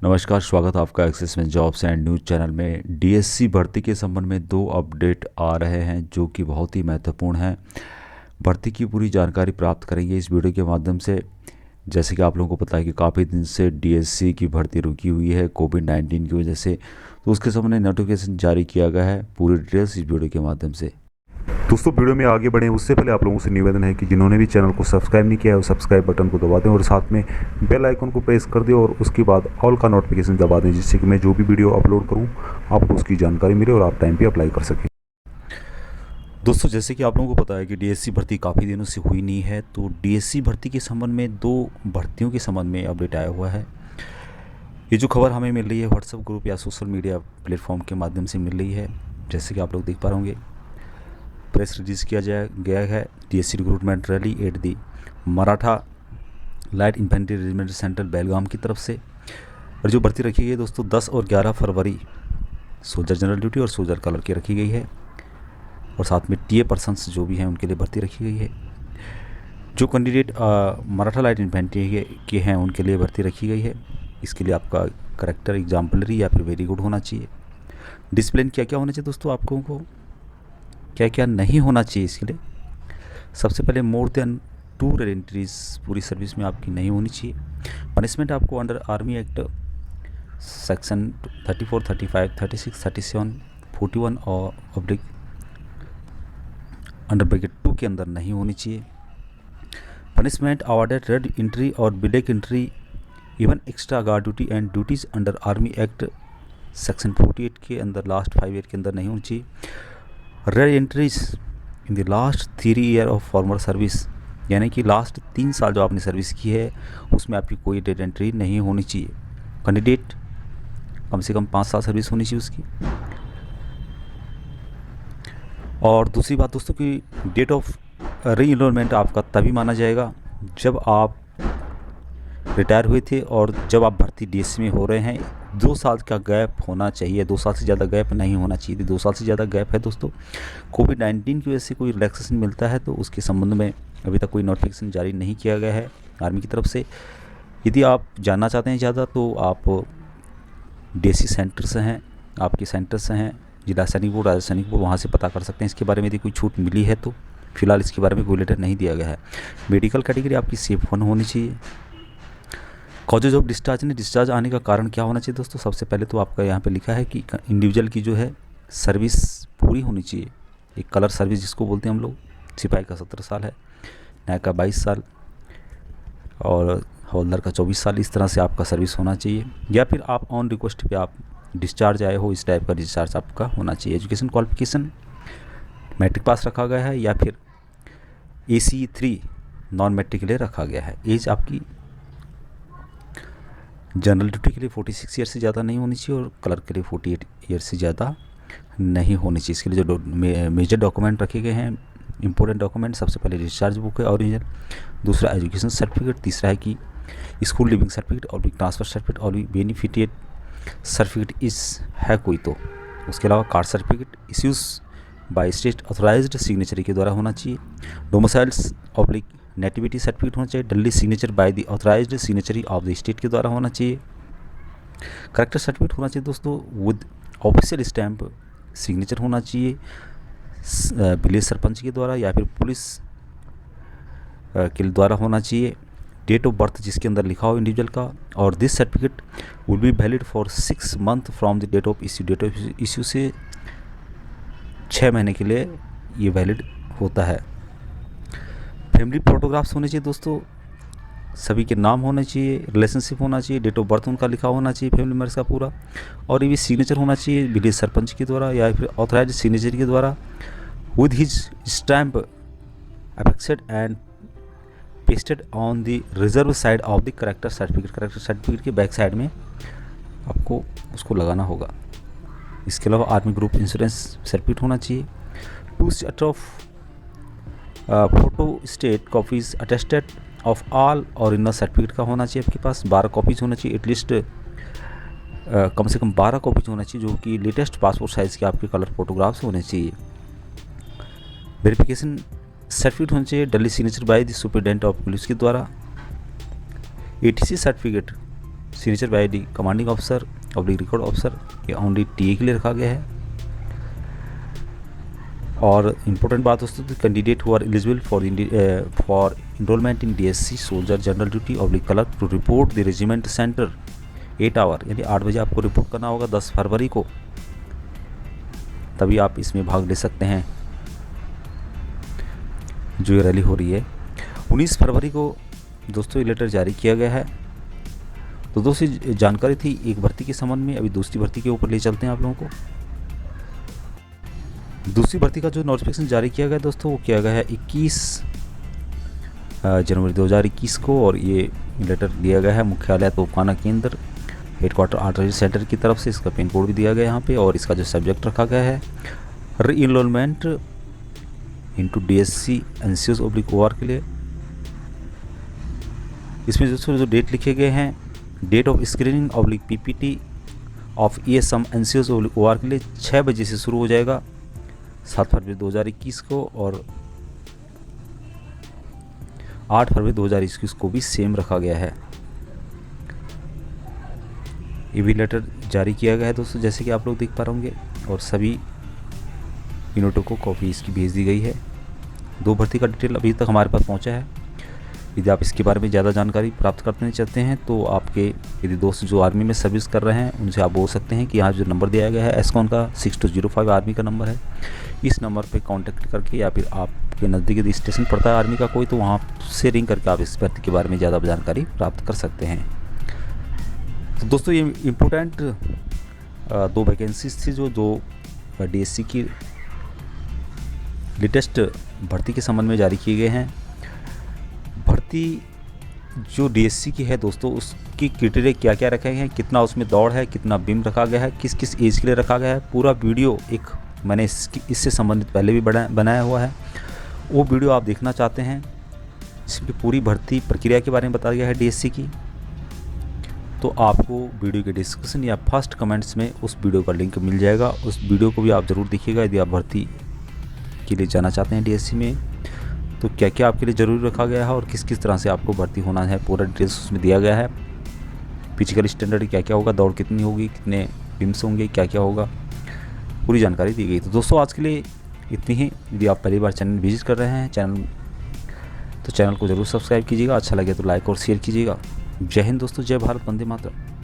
नमस्कार, स्वागत है आपका एक्सेस में जॉब्स एंड न्यूज़ चैनल में। डीएससी भर्ती के संबंध में दो अपडेट आ रहे हैं जो कि बहुत ही महत्वपूर्ण हैं। भर्ती की पूरी जानकारी प्राप्त करेंगे इस वीडियो के माध्यम से। जैसे कि आप लोगों को पता है कि काफ़ी दिन से डीएससी की भर्ती रुकी हुई है कोविड-19 की वजह से, तो उसके संबंध में नोटिफिकेशन जारी किया गया है। पूरी डिटेल्स इस वीडियो के माध्यम से। दोस्तों, वीडियो में आगे बढ़ें उससे पहले आप लोगों से निवेदन है कि जिन्होंने भी चैनल को सब्सक्राइब नहीं किया है वो सब्सक्राइब बटन को दबा दें और साथ में बेल आइकन को प्रेस कर दें और उसके बाद ऑल का नोटिफिकेशन दबा दें, जिससे कि मैं जो भी वीडियो अपलोड करूं आपको उसकी जानकारी मिले और आप टाइम पे अप्लाई कर सकें। दोस्तों, जैसे कि आप लोगों को पता है कि डीएससी भर्ती काफ़ी दिनों से हुई नहीं है, तो डीएससी भर्ती के संबंध में दो भर्तियों के संबंध में अपडेट आया हुआ है। ये जो खबर हमें मिल रही है व्हाट्सएप ग्रुप या सोशल मीडिया प्लेटफॉर्म के माध्यम से मिल रही है। जैसे कि आप लोग देख पा रहे होंगे, प्रेस रिलीज किया गया है DSC recruitment rally at the Maratha light infantry regiment central Belgaum की तरफ से। और जो भर्ती रखी गई है दोस्तों 10 और 11 फरवरी सोल्जर जनरल ड्यूटी और सोल्जर कलर की रखी गई है, और साथ में टीए पर्सन्स जो भी हैं उनके लिए भर्ती रखी गई है। जो कैंडिडेट मराठा लाइट इन्फेंट्री के हैं उनके लिए भर्ती रखी गई है। इसके लिए आपका करेक्टर एग्जाम्पलरी या फिर वेरी गुड होना चाहिए। डिसिप्लिन क्या क्या होना चाहिए दोस्तों, आप लोगों को क्या क्या नहीं होना चाहिए इसके लिए। सबसे पहले मोर देन 2 एंट्रीज पूरी सर्विस में आपकी नहीं होनी चाहिए। पनिशमेंट आपको अंडर आर्मी एक्ट सेक्शन 34, 35, 36, 37, 41 और ऑब्लिक अंडर ब्रैकेट 2 के अंदर नहीं होनी चाहिए। पनिशमेंट अवॉर्डेड रेड एंट्री और black entry even extra guard duty and duties under army act section 48 के अंदर लास्ट 5 ईयर के अंदर नहीं होनी चाहिए। Red entries in the last 3 year of former service, यानी कि लास्ट 3 साल जो आपने सर्विस की है उसमें आपकी कोई रेड एंट्री नहीं होनी चाहिए। कैंडिडेट कम से कम 5 साल सर्विस होनी चाहिए उसकी। और दूसरी बात दोस्तों कि डेट ऑफ री इनरोलमेंट आपका तभी माना जाएगा जब आप रिटायर हुए थे और जब आप भर्ती डीएससी में हो रहे हैं। 2 साल का गैप होना चाहिए, 2 साल से ज़्यादा गैप नहीं होना चाहिए। 2 साल से ज़्यादा गैप है दोस्तों। कोविड-19 की वजह से कोई रिलैक्सेशन मिलता है तो उसके संबंध में अभी तक कोई नोटिफिकेशन जारी नहीं किया गया है आर्मी की तरफ से। यदि आप जानना चाहते हैं ज़्यादा तो आप डीएससी सेंटर से हैं, आपके सेंटर से हैं जिला सैनिकपुर, राजा सैनिकपुर, वहाँ से पता कर सकते हैं इसके बारे में। यदि कोई छूट मिली है तो फिलहाल इसके बारे में कोई लेटर नहीं दिया गया है। मेडिकल कैटेगरी आपकी सेफ 1 होनी चाहिए। कॉजेज ऑफ डिस्चार्ज ने डिस्चार्ज आने का कारण क्या होना चाहिए दोस्तों। सबसे पहले तो आपका यहाँ पे लिखा है कि इंडिविजुअल की जो है सर्विस पूरी होनी चाहिए। एक कलर सर्विस जिसको बोलते हैं हम लोग, सिपाही का 17 साल है, नायक का 22 साल और हवलदार का 24 साल, इस तरह से आपका सर्विस होना चाहिए। या फिर आप ऑन रिक्वेस्ट पे आप डिस्चार्ज आए हो, इस टाइप का डिस्चार्ज आपका होना चाहिए। एजुकेशन क्वालिफिकेशन मैट्रिक पास रखा गया है या फिर AC3 नॉन मैट्रिक के लिए रखा गया है। एज आपकी जनरल ड्यूटी के लिए 46 ईयर से ज़्यादा नहीं होनी चाहिए और क्लर्क के लिए 48 ईयर से ज़्यादा नहीं होनी चाहिए। इसके लिए जो मेजर डॉक्यूमेंट रखे गए हैं, इंपॉर्टेंट डॉक्यूमेंट, सबसे पहले डिस्चार्ज बुक है ओरिजिनल, दूसरा एजुकेशन सर्टिफिकेट, तीसरा है कि स्कूल लिविंग सर्टिफिकेट और भी ट्रांसफ़र सर्टिफिकेट और भी बेनिफिटेड सर्टिफिकेट इस है कोई तो। उसके अलावा caste certificate issues by state authorised signatory के द्वारा होना चाहिए। डोमिसाइल्स ऑब्लिक नेटिविटी सर्टिफिकेट होना चाहिए, duly signature by the authorised signatory of the state के द्वारा होना चाहिए। करेक्टर सर्टिफिकेट होना चाहिए दोस्तों विद ऑफिशियल स्टैम्प सिग्नेचर होना चाहिए विलेज सरपंच के द्वारा या फिर पुलिस के द्वारा होना चाहिए। डेट ऑफ बर्थ जिसके अंदर लिखा हो इंडिविजुअल का, और this certificate will be valid for 6 month from the date of issue. Date of issue से 6 महीने के लिए ये वैलिड होता है। फैमिली फोटोग्राफ्स होने चाहिए दोस्तों, सभी के नाम होने चाहिए, रिलेशनशिप होना चाहिए, डेट ऑफ बर्थ उनका लिखा होना चाहिए फैमिली मेम्बर्स का पूरा, और ये भी सिग्नेचर होना चाहिए विलेज सरपंच के द्वारा या फिर ऑथराइज्ड सिग्नेचर के द्वारा with his stamp affixed and pasted on the reserve side of the character certificate. Character certificate के बैक साइड में आपको उसको लगाना होगा। इसके अलावा आर्मी ग्रुप इंश्योरेंस सर्टिफिकेट होना चाहिए। 2 set of photo state copies attested of all original certificate का होना चाहिए आपके पास। 12 कॉपीज होना चाहिए एटलीस्ट, कम से कम 12 कॉपीज होना चाहिए जो कि लेटेस्ट पासपोर्ट साइज़ के आपके कलर फोटोग्राफ्स होने चाहिए। वेरिफिकेशन सर्टिफिकेट होना चाहिए duly signature by the superintendent of police के द्वारा। ATC certificate signature by the commanding officer oblique record officer, ये ओनली टीए के लिए रखा गया है। और इम्पोर्टेंट बात दोस्तों, candidate who are eligible for enrolment in DSC soldier general duty oblique clerk to report the regiment centre 8 hour, यानी 8 बजे आपको रिपोर्ट करना होगा 10 फरवरी को, तभी आप इसमें भाग ले सकते हैं जो ये रैली हो रही है। 19 फरवरी को दोस्तों ये लेटर जारी किया गया है। तो दोस्तों जानकारी थी एक भर्ती के संबंध में। अभी दूसरी भर्ती के ऊपर ले चलते हैं आप लोगों को। दूसरी भर्ती का जो नोटिफिकेशन जारी किया गया दोस्तों, वो किया गया है 21 जनवरी 2021 को, और ये लेटर दिया गया है मुख्यालय तोपखाना केंद्र हेडक्वार्टर आर्टिलरी सेंटर की तरफ से। इसका पिन कोड भी दिया गया है यहाँ पे, और इसका जो सब्जेक्ट रखा गया है re enrolment into DSC NCO oblique OR के लिए। इसमें दोस्तों जो डेट लिखे गए हैं, date of screening oblique PPT of ESM NCO oblique OR के लिए 6 बजे से शुरू हो जाएगा 7 फरवरी 2021 को, और 8 फरवरी 2021 को भी सेम रखा गया है। ये भी लेटर जारी किया गया है दोस्तों, जैसे कि आप लोग देख पा रहे होंगे, और सभी यूनिटों को कॉपी इसकी भेज दी गई है। 2 भर्ती का डिटेल अभी तक हमारे पास पहुंचा है। यदि आप इसके बारे में ज़्यादा जानकारी प्राप्त करना चाहते हैं तो आपके यदि दोस्त जो आर्मी में सर्विस कर रहे हैं उनसे आप बोल सकते हैं कि यहाँ जो नंबर दिया गया है एस्कॉन का 6205 आर्मी का नंबर है, इस नंबर पे कांटेक्ट करके, या फिर आपके नज़दीक यदि स्टेशन पड़ता है आर्मी का कोई, तो वहाँ से रिंग करके आप इस भर्ती के बारे में ज़्यादा जानकारी प्राप्त कर सकते हैं। तो दोस्तों ये इम्पोर्टेंट 2 वैकेंसीज थी जो 2 DSC की लेटेस्ट भर्ती के संबंध में जारी किए गए हैं। भर्ती जो DSC की है दोस्तों, उसकी क्राइटेरिया क्या क्या रखे गए हैं, कितना उसमें दौड़ है, कितना बिम रखा गया है, किस किस एज के लिए रखा गया है, पूरा वीडियो एक मैंने इससे संबंधित पहले भी बनाया हुआ है। वो वीडियो आप देखना चाहते हैं, इसकी पूरी भर्ती प्रक्रिया के बारे में बताया गया है DSC की, तो आपको वीडियो के डिस्क्रिप्शन या फर्स्ट कमेंट्स में उस वीडियो का लिंक मिल जाएगा। उस वीडियो को भी आप ज़रूर देखिएगा यदि आप भर्ती के लिए जाना चाहते हैं DSC में, तो क्या क्या आपके लिए ज़रूरी रखा गया है और किस किस तरह से आपको भर्ती होना है, पूरा डिटेल्स उसमें दिया गया है। फिजिकल स्टैंडर्ड क्या क्या होगा, दौड़ कितनी होगी, कितने बिम्स होंगे, क्या क्या होगा, पूरी जानकारी दी गई। तो दोस्तों आज के लिए इतनी ही। यदि आप पहली बार चैनल विजिट कर रहे हैं तो चैनल को ज़रूर सब्सक्राइब कीजिएगा, अच्छा लगे तो लाइक और शेयर कीजिएगा। जय हिंद दोस्तों, जय भारत, वंदे मातरम।